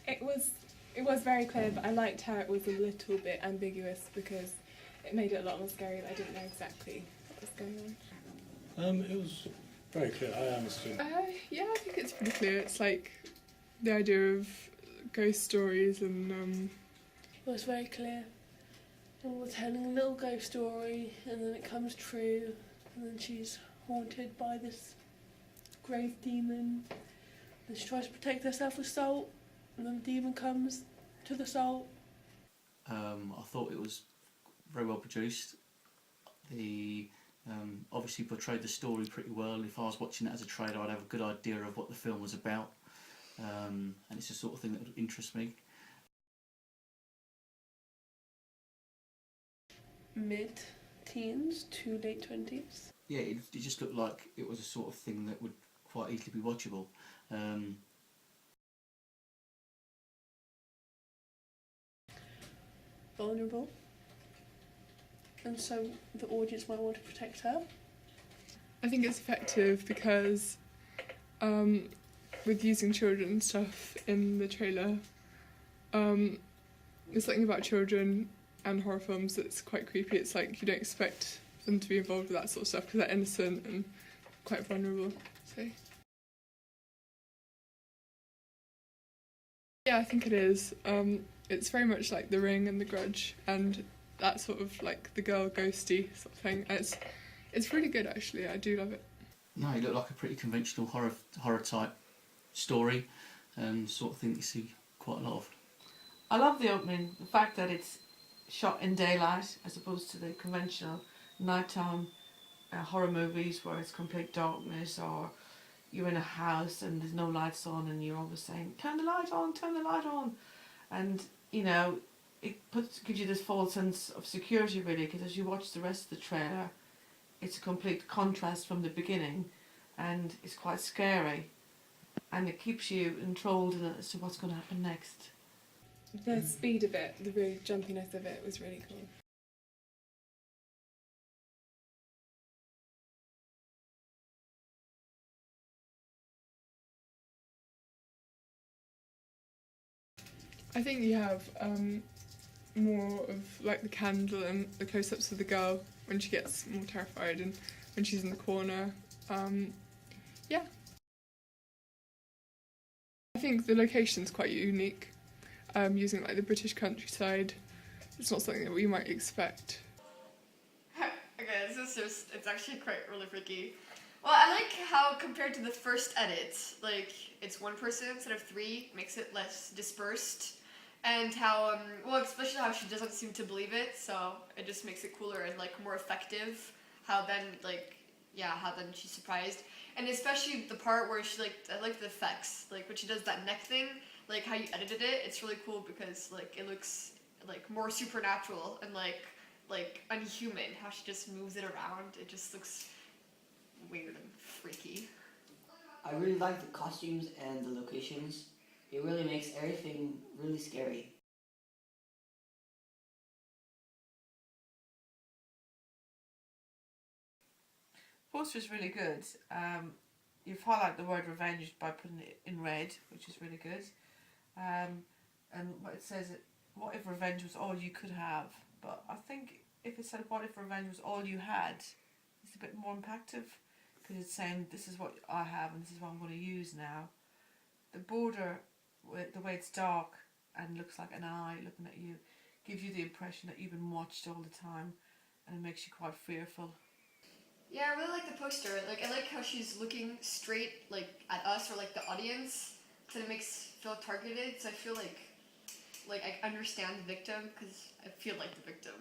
It was very clear, but I liked how it was a little bit ambiguous because it made it a lot more scary. I didn't know exactly what was going on. It was very clear. I understood. Yeah, I think it's pretty clear. It's like the idea of ghost stories and It was very clear. And we're telling a little ghost story, and then it comes true, and then she's haunted by this grave demon. And she tries to protect herself with salt, and then the demon comes to the salt. I thought it was very well produced. The obviously portrayed the story pretty well. If I was watching it as a trailer, I'd have a good idea of what the film was about, and it's the sort of thing that would interest me. Mid-teens to late 20s. Yeah, it just looked like it was a sort of thing that would quite easily be watchable. Vulnerable. And so the audience might want to protect her. I think it's effective because with using children and stuff in the trailer, there's something about children and horror films that's quite creepy. It's like you don't expect them to be involved with that sort of stuff because they're innocent and quite vulnerable. So yeah, I think it is. It's very much like The Ring and The Grudge and that sort of like the girl ghosty sort of thing. And it's really good actually. I do love it. No, it looked like a pretty conventional horror type story, and sort of thing you see quite a lot of. I love the opening, the fact that it's shot in daylight as opposed to the conventional nighttime horror movies where it's complete darkness, or you're in a house and there's no lights on and you're always saying, turn the light on, turn the light on. And, you know, it gives you this false sense of security really, because as you watch the rest of the trailer, it's a complete contrast from the beginning and it's quite scary. And it keeps you enthralled in it as to what's going to happen next. The speed of it, the real jumpiness of it was really cool. I think you have more of like the candle and the close-ups of the girl when she gets more terrified and when she's in the corner. Yeah. I think the location's quite unique. Using like the British countryside, it's not something that we might expect. Okay, it's actually quite really freaky. Well, I like how compared to the first edit, like it's one person instead of three, makes it less dispersed, and how well, especially how she doesn't seem to believe it, so it just makes it cooler and like more effective. How then she's surprised, and especially the part where she I like the effects, like when she does that neck thing. Like how you edited it, it's really cool because like it looks like more supernatural and like unhuman. How she just moves it around, it just looks weird and freaky. I really like the costumes and the locations. It really makes everything really scary. Poster's really good. You've highlighted the word revenge by putting it in red, which is really good. And what it says, what if revenge was all you could have? But I think if it said what if revenge was all you had, it's a bit more impactful, because it's saying this is what I have and this is what I'm going to use now. The border, the way it's dark and looks like an eye looking at you, gives you the impression that you've been watched all the time, and it makes you quite fearful. Yeah, I really like the poster. Like I like how she's looking straight like at us or like the audience, so it makes feel targeted. So I feel like I understand the victim because I feel like the victim.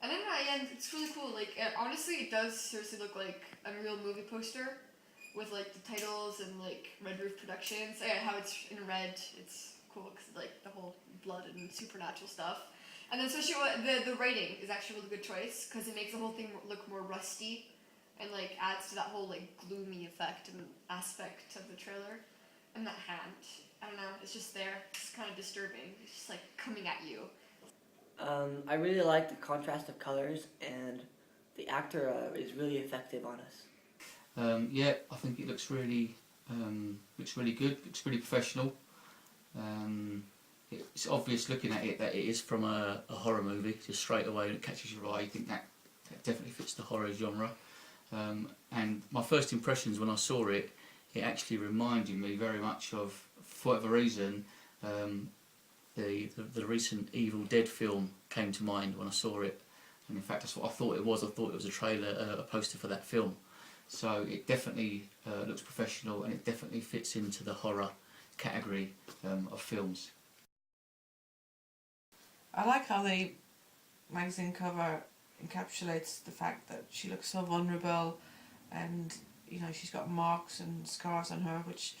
And then yeah, it's really cool. Like honestly, it does seriously look like a real movie poster with like the titles and like Red Roof Productions. Yeah, how it's in red. It's cool because like the whole blood and supernatural stuff. And then especially the writing is actually a really good choice because it makes the whole thing look more rusty and like adds to that whole like gloomy effect and aspect of the trailer. And that hand, I don't know, it's just there. It's kind of disturbing. It's just like coming at you. I really like the contrast of colors, and the actor is really effective on us. Yeah, I think it looks really good. Looks really professional. It's obvious looking at it that it is from a horror movie, just straight away when it catches your eye. You think that definitely fits the horror genre. And my first impressions when I saw it, it actually reminded me very much of, for whatever reason, the recent Evil Dead film came to mind when I saw it. And in fact, that's what I thought it was. I thought it was a trailer, a poster for that film. So it definitely looks professional, and it definitely fits into the horror category of films. I like how the magazine cover encapsulates the fact that she looks so vulnerable, and you know she's got marks and scars on her which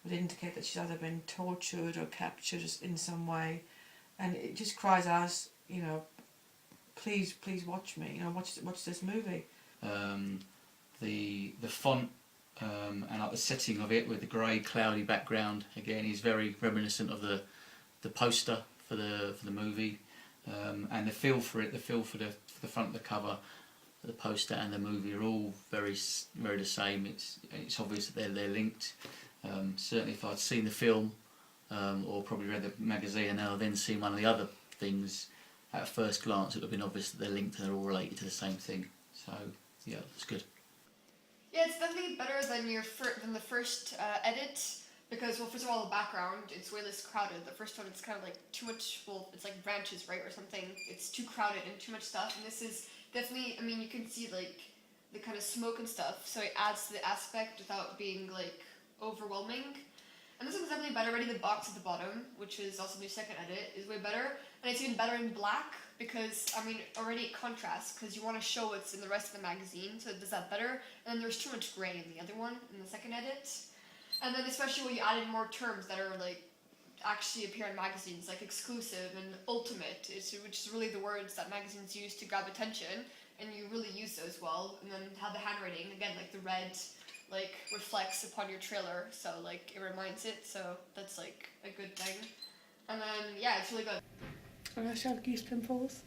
would indicate that she's either been tortured or captured in some way, and it just cries out, you know, please watch me, you know, watch this movie. The font and like the setting of it with the grey cloudy background again is very reminiscent of the poster for the movie, and the feel for it, the front of the cover, the poster and the movie are all very the same. It's obvious that they're linked. Certainly, if I'd seen the film or probably read the magazine and now then seen one of the other things, at first glance it would have been obvious that they're linked and they're all related to the same thing. So yeah, it's good. Yeah, it's definitely better than the first edit, because, well, first of all, the background, it's way less crowded. The first one, it's kind of like too much, well, it's like branches, right, or something. It's too crowded and too much stuff, and this is definitely, I mean, you can see, like, the kind of smoke and stuff, so it adds to the aspect without being, like, overwhelming. And this one's definitely better. Already the box at the bottom, which is also the second edit, is way better. And it's even better in black because, I mean, already it contrasts because you want to show what's in the rest of the magazine, so it does that better. And then there's too much grey in the other one, in the second edit. And then especially when you added more terms that are, like, actually appear in magazines, like exclusive and ultimate, which is really the words that magazines use to grab attention, and you really use those well. And then have the handwriting, again, like the red, like, reflects upon your trailer, so, like, it reminds it, so that's, like, a good thing. And then, yeah, it's really good. I actually have goose pimples.